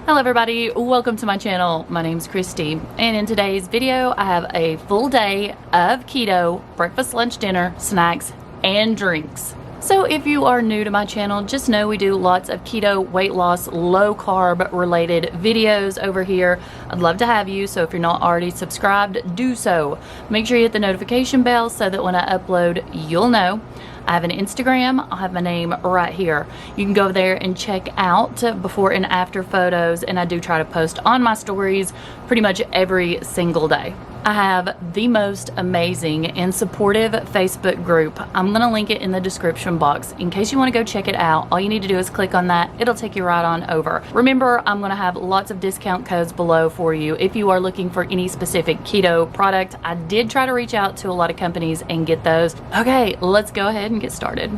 Hello everybody, welcome to my channel. My name's Kristi, and in today's video I have a full day of keto, breakfast, lunch, dinner, snacks, and drinks. So if you are new to my channel, just know we do lots of keto, weight loss, low carb related videos over here. I'd love to have you, so if you're not already subscribed, do so. Make sure you hit the notification bell so that when I upload, you'll know. I have an Instagram. I'll have my name right here. You can go over there and check out before and after photos, and I do try to post on my stories pretty much every single day. I have the most amazing and supportive Facebook group. I'm going to link it in the description box. In case you want to go check it out, all you need to do is click on that. It'll take you right on over. Remember, I'm going to have lots of discount codes below for you if you are looking for any specific keto product. I did try to reach out to a lot of companies and get those. Okay, let's go ahead and get started.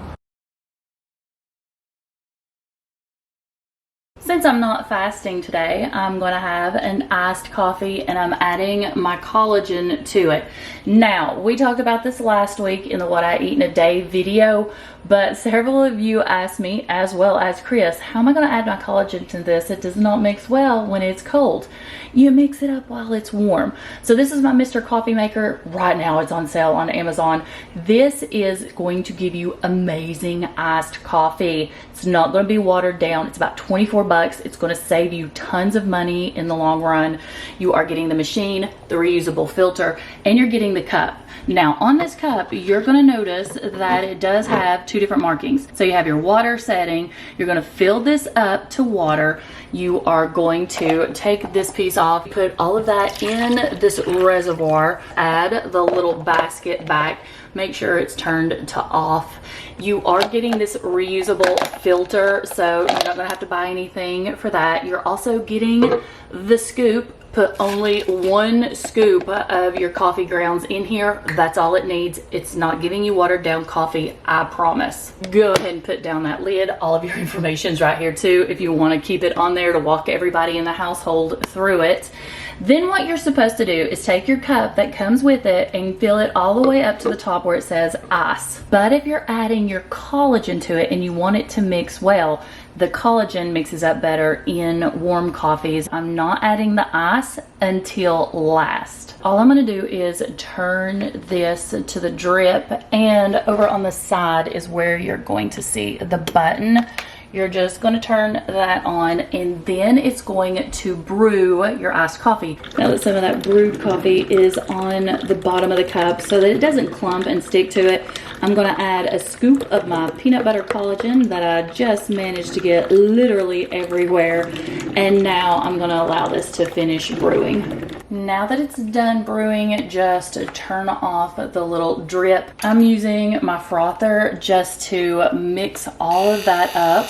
Since I'm not fasting today, I'm going to have an iced coffee and I'm adding my collagen to it. Now, we talked about this last week in the What I Eat in a Day video, but several of you asked me, as well as Chris, how am I going to add my collagen to this? It does not mix well when it's cold. You mix it up while it's warm. So this is my Mr. Coffee Maker. Right now it's on sale on Amazon. This is going to give you amazing iced coffee. It's not going to be watered down. It's about 24 bucks. It's going to save you tons of money in the long run. You are getting the machine, the reusable filter, and you're getting the cup. Now on this cup, you're going to notice that it does have two different markings. So you have your water setting. You're going to fill this up to water. You are going to take this piece off, put all of that in this reservoir, add the little basket back, make sure it's turned to off. You are getting this reusable filter, so you're not going to have to buy anything for that. You're also getting the scoop. Put only one scoop of your coffee grounds in here. That's all it needs. It's not giving you watered down coffee, I promise. Go ahead and put down that lid. All of your information's right here too if you want to keep it on there to walk everybody in the household through it. Then what you're supposed to do is take your cup that comes with it and fill it all the way up to the top where it says ice. But if you're adding your collagen to it and you want it to mix well, the collagen mixes up better in warm coffees. I'm not adding the ice until last. All I'm going to do is turn this to the drip, and over on the side is where you're going to see the button. You're just going to turn that on, and then it's going to brew your iced coffee. Now that some of that brewed coffee is on the bottom of the cup so that it doesn't clump and stick to it, I'm going to add a scoop of my peanut butter collagen that I just managed to get literally everywhere. And now I'm going to allow this to finish brewing. Now that it's done brewing, just turn off the little drip. I'm using my frother just to mix all of that up.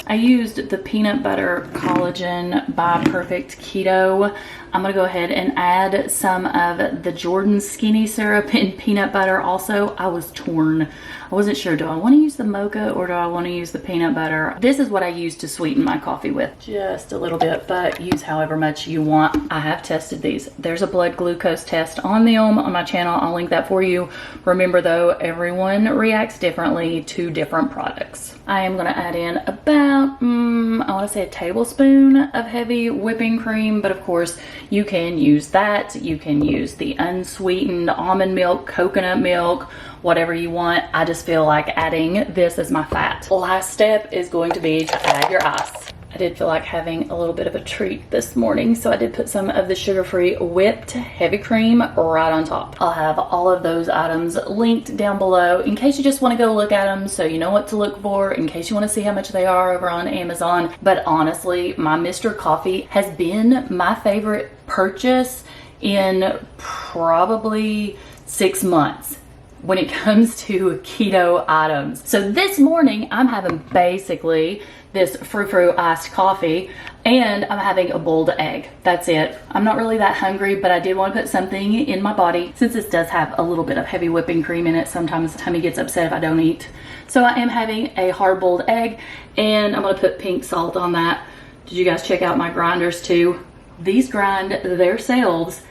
I used the peanut butter collagen by Perfect Keto. I'm gonna go ahead and add some of the Jordan skinny syrup and peanut butter also. I was torn. I wasn't sure, do I want to use the mocha or do I want to use the peanut butter? This is what I use to sweeten my coffee with. Just a little bit, but use however much you want. I have tested these. There's a blood glucose test on them on my channel. I'll link that for you. Remember though, everyone reacts differently to different products. I am gonna add in about, I wanna say a tablespoon of heavy whipping cream, but of course you can use that. You can use the unsweetened almond milk, coconut milk, whatever you want. I just feel like adding this as my fat. The last step is going to be to add your ice. I did feel like having a little bit of a treat this morning, so I did put some of the sugar-free whipped heavy cream right on top. I'll have all of those items linked down below in case you just want to go look at them so you know what to look for, in case you want to see how much they are over on Amazon. But honestly, my Mr. Coffee has been my favorite purchase in probably 6 months when it comes to keto items. So this morning I'm having basically this frou-frou iced coffee, and I'm having a boiled egg. That's it. I'm not really that hungry, but I did want to put something in my body since this does have a little bit of heavy whipping cream in it. Sometimes tummy gets upset if I don't eat. So I am having a hard-boiled egg, and I'm gonna put pink salt on that. Did you guys check out my grinders too? These grind themselves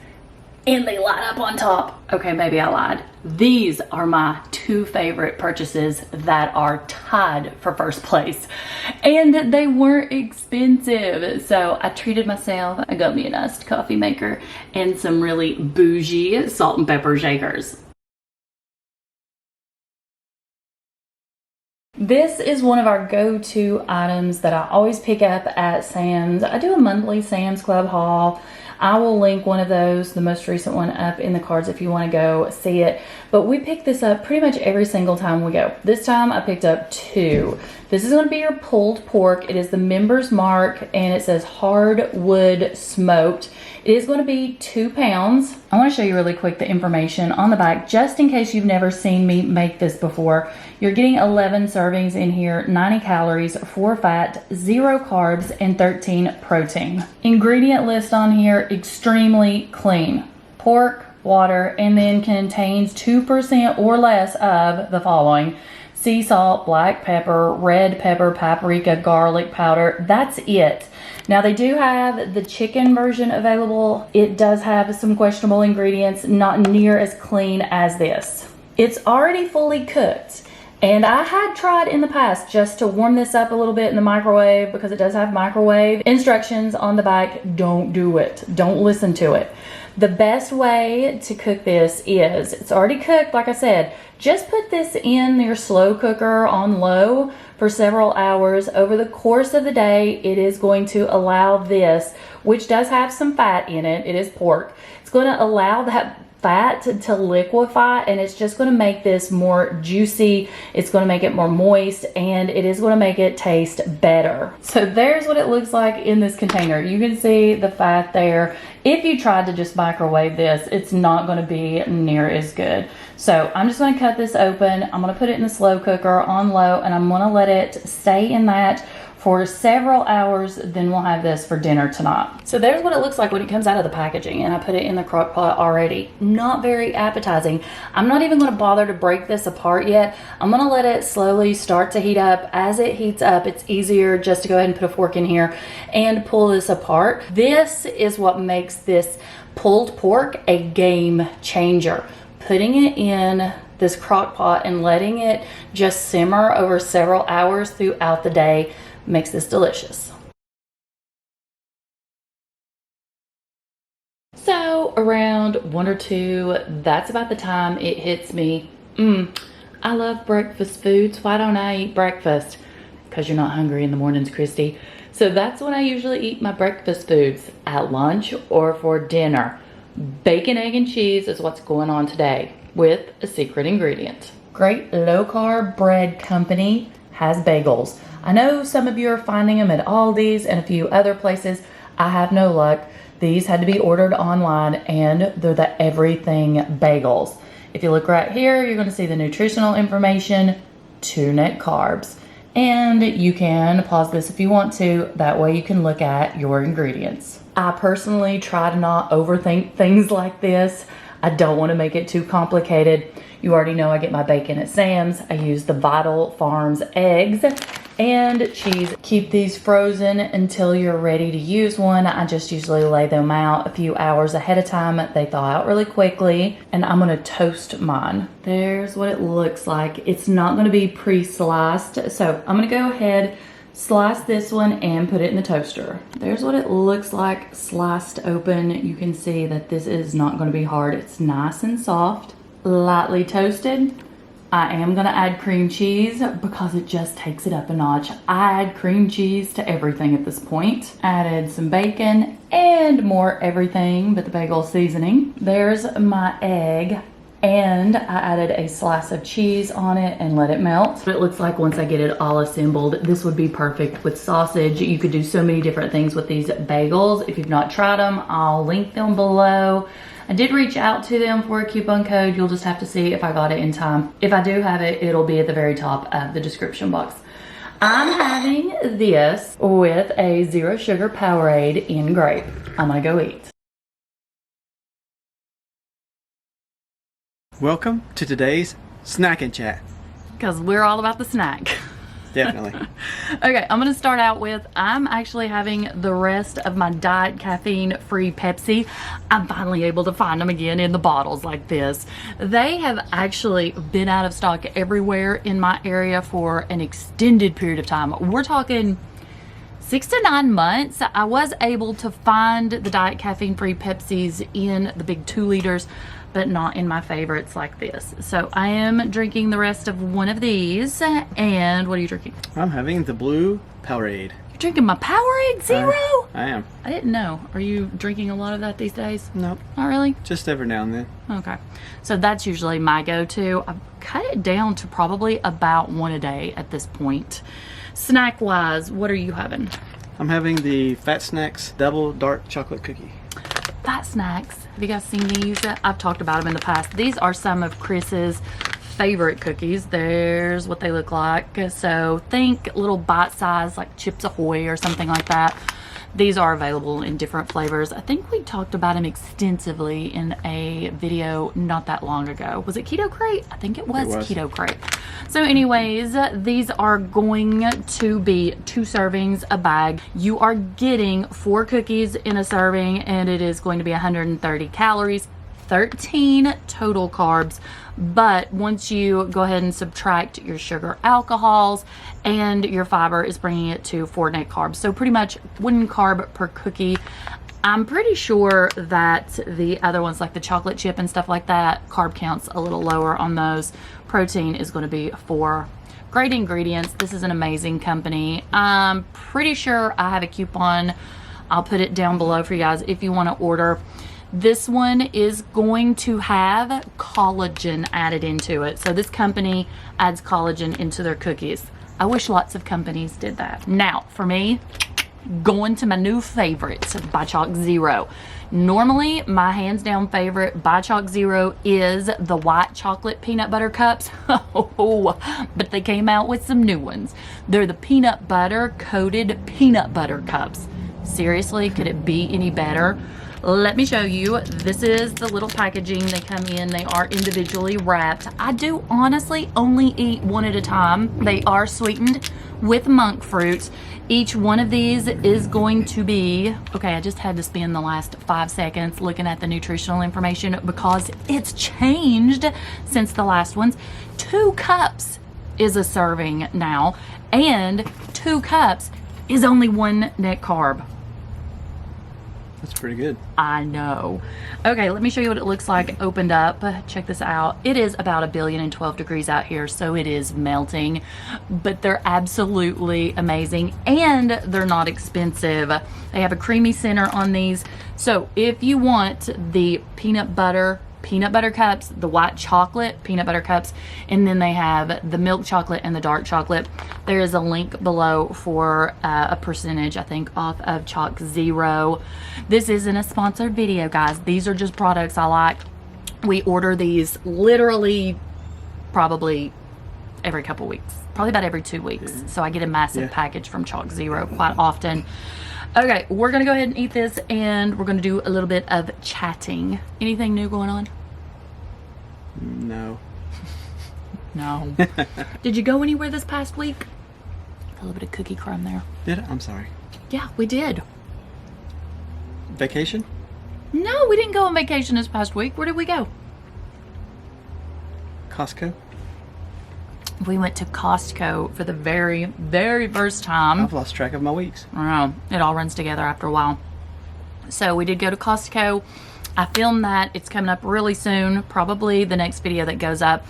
and they light up on top. Okay, maybe I lied. These are my 2 favorite purchases that are tied for first place, and they weren't expensive, so I treated myself. I got me an iced coffee maker and some really bougie salt and pepper shakers. This is one of our go-to items that I always pick up at Sam's. I do a monthly Sam's Club haul. I will link one of those, the most recent one, up in the cards if you want to go see it. But we pick this up pretty much every single time we go. This time I picked up 2. This is going to be your pulled pork. It is the Member's Mark, and it says hardwood smoked. It is going to be 2 pounds. I want to show you really quick the information on the back, just in case you've never seen me make this before. You're getting 11 servings in here, 90 calories, 4 fat, 0 carbs, and 13 protein. Ingredient list on here, extremely clean. Pork, water, and then contains 2% or less of the following: sea salt, black pepper, red pepper, paprika, garlic powder. That's it. Now they do have the chicken version available. It does have some questionable ingredients, not near as clean as this. It's already fully cooked, and I had tried in the past just to warm this up a little bit in the microwave, because it does have microwave instructions on the back. Don't do it. Don't listen to it. The best way to cook this is, it's already cooked, like I said, just put this in your slow cooker on low for several hours. Over the course of the day, it is going to allow this, which does have some fat in it, it is pork, it's going to allow that fat to liquefy, and it's just going to make this more juicy. It's going to make it more moist, and it is going to make it taste better. So there's what it looks like in this container. You can see the fat there. If you tried to just microwave this, it's not going to be near as good. So I'm just going to cut this open. I'm going to put it in the slow cooker on low, and I'm going to let it stay in that for several hours. Then we'll have this for dinner tonight. So there's what it looks like when it comes out of the packaging, and I put it in the crock pot already. Not very appetizing. I'm not even going to bother to break this apart yet. I'm going to let it slowly start to heat up. As it heats up, it's easier just to go ahead and put a fork in here and pull this apart. This is what makes this pulled pork a game changer. Putting it in this crock pot and letting it just simmer over several hours throughout the day makes this delicious. So around 1 or 2, that's about the time it hits me. I love breakfast foods. Why don't I eat breakfast? Because you're not hungry in the mornings, Kristi. So that's when I usually eat my breakfast foods, at lunch or for dinner. Bacon, egg, and cheese is what's going on today, with a secret ingredient. Great Low Carb Bread Company has bagels. I know some of you are finding them at Aldi's and a few other places. I have no luck. These had to be ordered online, and they're the everything bagels. If you look right here, you're going to see the nutritional information, 2 net carbs. And you can pause this if you want to. That way you can look at your ingredients. I personally try to not overthink things like this. I don't want to make it too complicated. You already know I get my bacon at Sam's. I use the Vital Farms eggs and cheese. Keep these frozen until you're ready to use one. I just usually lay them out a few hours ahead of time. They thaw out really quickly, and I'm gonna toast mine. There's what it looks like. It's not gonna be pre-sliced, so I'm gonna go ahead, slice this one and put it in the toaster. There's what it looks like sliced open. You can see that this is not gonna be hard. It's nice and soft, lightly toasted. I am gonna add cream cheese because it just takes it up a notch. I add cream cheese to everything at this point. Added some bacon and more everything but the bagel seasoning. There's my egg, and I added a slice of cheese on it and let it melt. What it looks like once I get it all assembled. This would be perfect with sausage. You could do so many different things with these bagels. If you've not tried them, I'll link them below. I did reach out to them for a coupon code. You'll just have to see if I got it in time. If I do have it, it'll be at the very top of the description box. I'm having this with a 0 sugar Powerade in grape. I'm gonna go eat. Welcome to today's Snack and Chat. Because we're all about the snack. Definitely. Okay, I'm gonna start out with, I'm actually having the rest of my diet caffeine-free Pepsi. I'm finally able to find them again in the bottles like this. They have actually been out of stock everywhere in my area for an extended period of time. We're talking 6 to 9 months. I was able to find the diet caffeine-free Pepsis in the big 2 liters, but not in my favorites like this. So I am drinking the rest of one of these. And what are you drinking? I'm having the blue Powerade. You're drinking my Powerade Zero? I am. I didn't know. Are you drinking a lot of that these days? Nope. Not really? Just every now and then. Okay. So that's usually my go-to. I've cut it down to probably about 1 a day at this point. Snack-wise, what are you having? I'm having the Fat Snacks Double Dark Chocolate Cookie. Fat Snacks. Have you guys seen these? I've talked about them in the past. These are some of Chris's favorite cookies. There's what they look like. So think little bite size like Chips Ahoy or something like that. These are available in different flavors. I think we talked about them extensively in a video not that long ago. Was it Keto Krate? I think it was Keto Krate. So anyways, these are going to be 2 servings a bag. You are getting 4 cookies in a serving, and it is going to be 130 calories, 13 total carbs. But once you go ahead and subtract your sugar, alcohols, and your fiber, is bringing it to 4 net carbs. So pretty much 1 carb per cookie. I'm pretty sure that the other ones, like the chocolate chip and stuff like that, carb count's a little lower on those. Protein is going to be 4. Great ingredients. This is an amazing company. I'm pretty sure I have a coupon. I'll put it down below for you guys if you want to order. This one is going to have collagen added into it. So this company adds collagen into their cookies. I wish lots of companies did that. Now, for me, going to my new favorite, by Chalk Zero. Normally, my hands down favorite by Chalk Zero is the white chocolate peanut butter cups. But they came out with some new ones. They're the peanut butter coated peanut butter cups. Seriously, could it be any better? Let me show you. This is the little packaging they come in. They are individually wrapped. I do honestly only eat 1 at a time. They are sweetened with monk fruit. Each one of these is going to be, okay, I just had to spend the last 5 seconds looking at the nutritional information because it's changed since the last ones. 2 cups is a serving now, and 2 cups is only 1 net carb. That's pretty good. I know. Okay, let me show you what it looks like opened up. Check this out. It is about 1,012 degrees out here, so it is melting, but they're absolutely amazing, and they're not expensive. They have a creamy center on these. So if you want the peanut butter cups, the white chocolate peanut butter cups, and then they have the milk chocolate and the dark chocolate, there is a link below for a percentage, I think, off of Chalk Zero. This isn't a sponsored video, guys. These are just products I like. We order these literally probably every couple weeks, probably about every 2 weeks. So I get a massive package from Chalk Zero quite often. Okay, we're gonna go ahead and eat this, and we're gonna do a little bit of chatting. Anything new going on? No. No. Did you go anywhere this past week? A little bit of cookie crumb there. Did I? I'm sorry. Yeah, we did. Vacation? No, we didn't go on vacation this past week. Where did we go? Costco? We went to Costco for the very, very first time. I've lost track of my weeks. I know. It all runs together after a while. So we did go to Costco. I filmed that. It's coming up really soon. Probably the next video that goes up.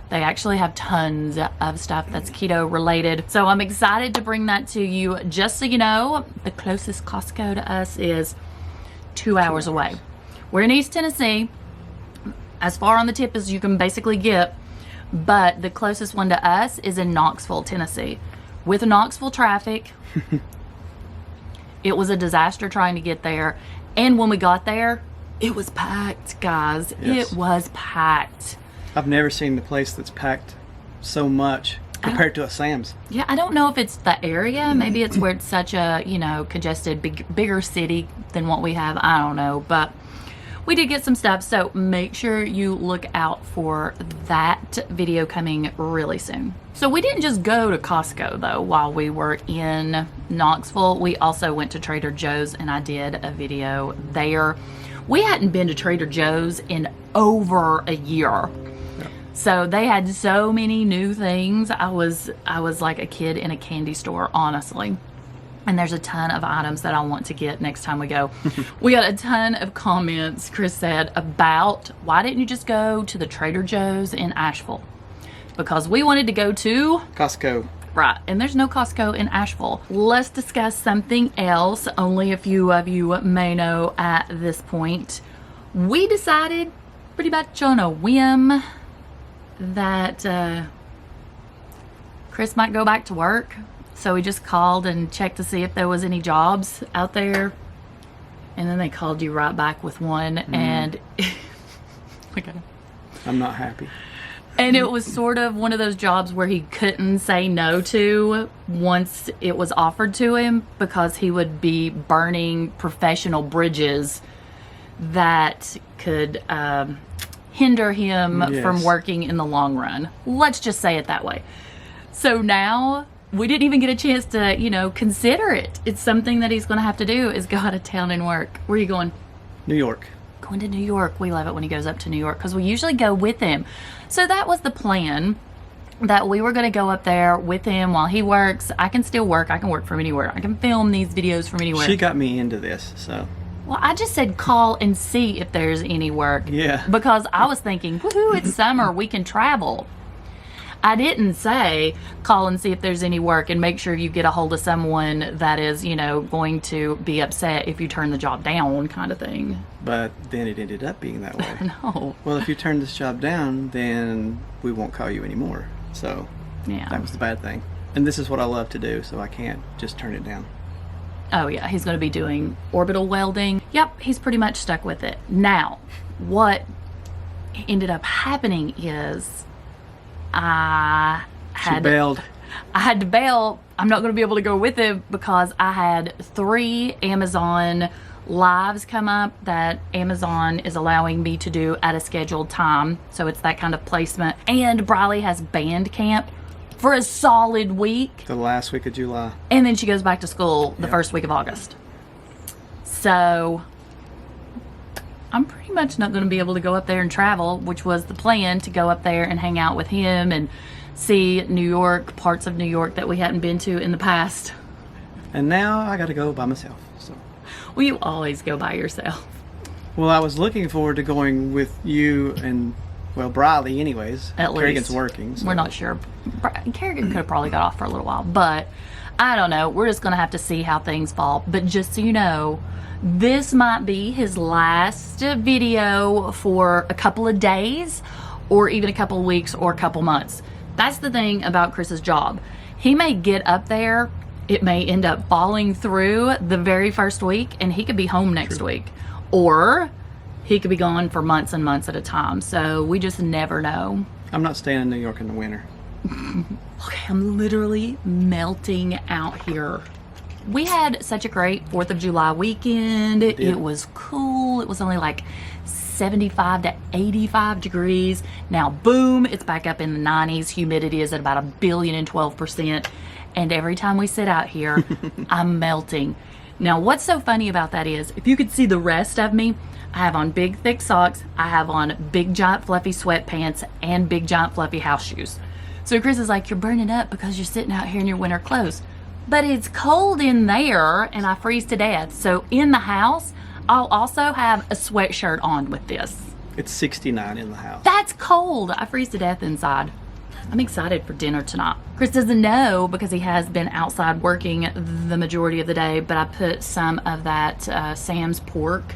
They actually have tons of stuff that's keto related. So I'm excited to bring that to you. Just so you know, the closest Costco to us is 2 hours away. We're in East Tennessee, as far on the tip as you can basically get. But the closest one to us is in Knoxville, Tennessee. With Knoxville traffic, it was a disaster trying to get there. And when we got there, it was packed, guys. Yes. It was packed. I've never seen the place that's packed so much compared to a Sam's. Yeah, I don't know if it's the area. Maybe it's where it's such a, you know, congested, bigger city than what we have. I don't know. But we did get some stuff, so make sure you look out for that video coming really soon. So we didn't just go to Costco though while we were in Knoxville. We also went to Trader Joe's and I did a video there. We hadn't been to Trader Joe's in over a year. So they had so many new things. I was like a kid in a candy store, honestly. And there's a ton of items that I want to get next time we go. We got a ton of comments, Chris said, about why didn't you just go to the Trader Joe's in Asheville? Because we wanted to go to Costco. Right, and there's no Costco in Asheville. Let's discuss something else. Only a few of you may know at this point. We decided pretty much on a whim that Chris might go back to work. So we just called and checked to see if there was any jobs out there. And then they called you right back with one. And okay. I'm not happy. And it was sort of one of those jobs where he couldn't say no to once it was offered to him, because he would be burning professional bridges that could hinder him from working in the long run. Let's just say it that way. So now we didn't even get a chance to, you know, consider it. It's something that he's going to have to do, is go out of town and work. Where are you going? New York. Going to New York. We love it when he goes up to New York because we usually go with him. So that was the plan, that we were going to go up there with him while he works. I can still work. I can work from anywhere. I can film these videos from anywhere. She got me into this, so. Well, I just said call and see if there's any work. Yeah. Because I was thinking, woohoo, it's summer, we can travel. I didn't say call and see if there's any work and make sure you get a hold of someone that is, you know, going to be upset if you turn the job down, kind of thing. But then it ended up being that way. No. Well, if you turn this job down, then we won't call you anymore. So yeah, that was the bad thing. And this is what I love to do, so I can't just turn it down. Oh yeah, he's going to be doing orbital welding. Yep, he's pretty much stuck with it. Now, what ended up happening is She bailed. I had to bail. I'm not going to be able to go with him because I had 3 Amazon lives come up that Amazon is allowing me to do at a scheduled time. So it's that kind of placement. And Briley has band camp for a solid week. The last week of July. And then she goes back to school the first week of August. So I'm pretty much not going to be able to go up there and travel, which was the plan, to go up there and hang out with him and see New York, parts of New York that we hadn't been to in the past. And now I got to go by myself. So. Well, you always go by yourself. Well, I was looking forward to going with you and, well, Briley anyways. At least. Kerrigan's working. So. We're not sure. Kerrigan could have probably got off for a little while, but I don't know. We're just going to have to see how things fall. But just so you know, this might be his last video for a couple of days or even a couple of weeks or a couple months. That's the thing about Chris's job. He may get up there, it may end up falling through the very first week, and he could be home next week. Or he could be gone for months and months at a time. So we just never know. I'm not staying in New York in the winter. Okay, I'm literally melting out here. We had such a great 4th of July weekend. It was cool. It was only like 75 to 85 degrees. Now, boom, it's back up in the 90s. Humidity is at about 1,012%. And every time we sit out here, I'm melting. Now, what's so funny about that is, if you could see the rest of me, I have on big, thick socks. I have on big, giant, fluffy sweatpants and big, giant, fluffy house shoes. So Chris is like, you're burning up because you're sitting out here in your winter clothes. But it's cold in there and I freeze to death. So in the house, I'll also have a sweatshirt on with this. It's 69 in the house. That's cold. I freeze to death inside. I'm excited for dinner tonight. Chris doesn't know because he has been outside working the majority of the day, but I put some of that Sam's pork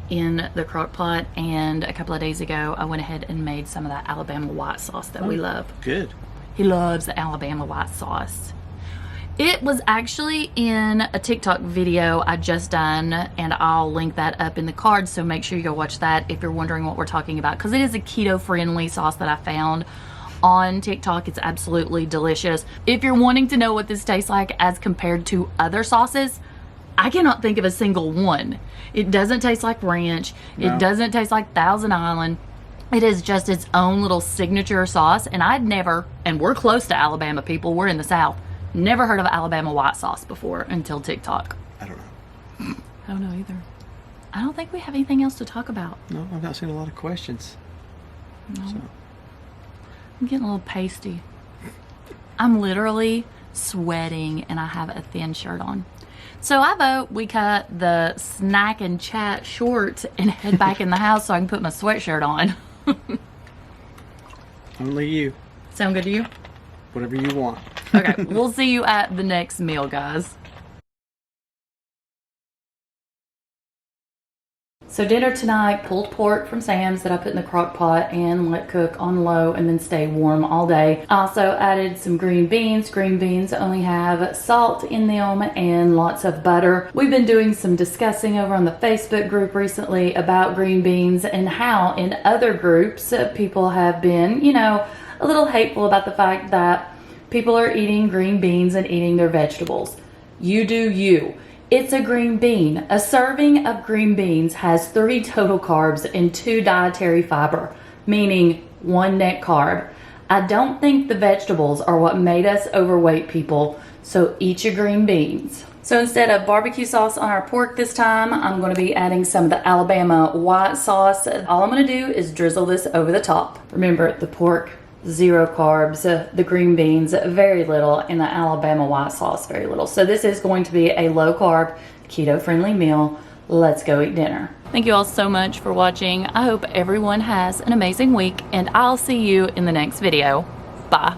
in the crock pot, and a couple of days ago I went ahead and made some of that Alabama white sauce that we love. Good. He loves the Alabama white sauce. It was actually in a TikTok video I just done, and I'll link that up in the card, so make sure you go watch that if you're wondering what we're talking about, because it is a keto-friendly sauce that I found on TikTok. It's absolutely delicious. If you're wanting to know what this tastes like as compared to other sauces, I cannot think of a single one. It doesn't taste like ranch. No. It doesn't taste like Thousand Island. It is just its own little signature sauce. And I'd never, and we're close to Alabama people, we're in the South, never heard of Alabama white sauce before until TikTok. I don't know. I don't know either. I don't think we have anything else to talk about. No, I've not seen a lot of questions. No. So. I'm getting a little pasty. I'm literally sweating and I have a thin shirt on. So I vote we cut the snack and chat short and head back in the house so I can put my sweatshirt on. Only you. Sound good to you? Whatever you want. Okay, we'll see you at the next meal, guys. So dinner tonight, pulled pork from Sam's that I put in the crock pot and let cook on low and then stay warm all day. I also added some green beans. Green beans only have salt in them and lots of butter. We've been doing some discussing over on the Facebook group recently about green beans and how in other groups people have been, you know, a little hateful about the fact that people are eating green beans and eating their vegetables. You do you. It's a green bean. A serving of green beans has 3 total carbs and 2 dietary fiber, meaning 1 net carb. I don't think the vegetables are what made us overweight people, so eat your green beans. So instead of barbecue sauce on our pork this time, I'm going to be adding some of the Alabama white sauce. All I'm going to do is drizzle this over the top. Remember, the pork, 0 carbs, the green beans, very little, and the Alabama white sauce, very little. So this is going to be a low carb, keto friendly meal. Let's go eat dinner. Thank you all so much for watching. I hope everyone has an amazing week and I'll see you in the next video. Bye.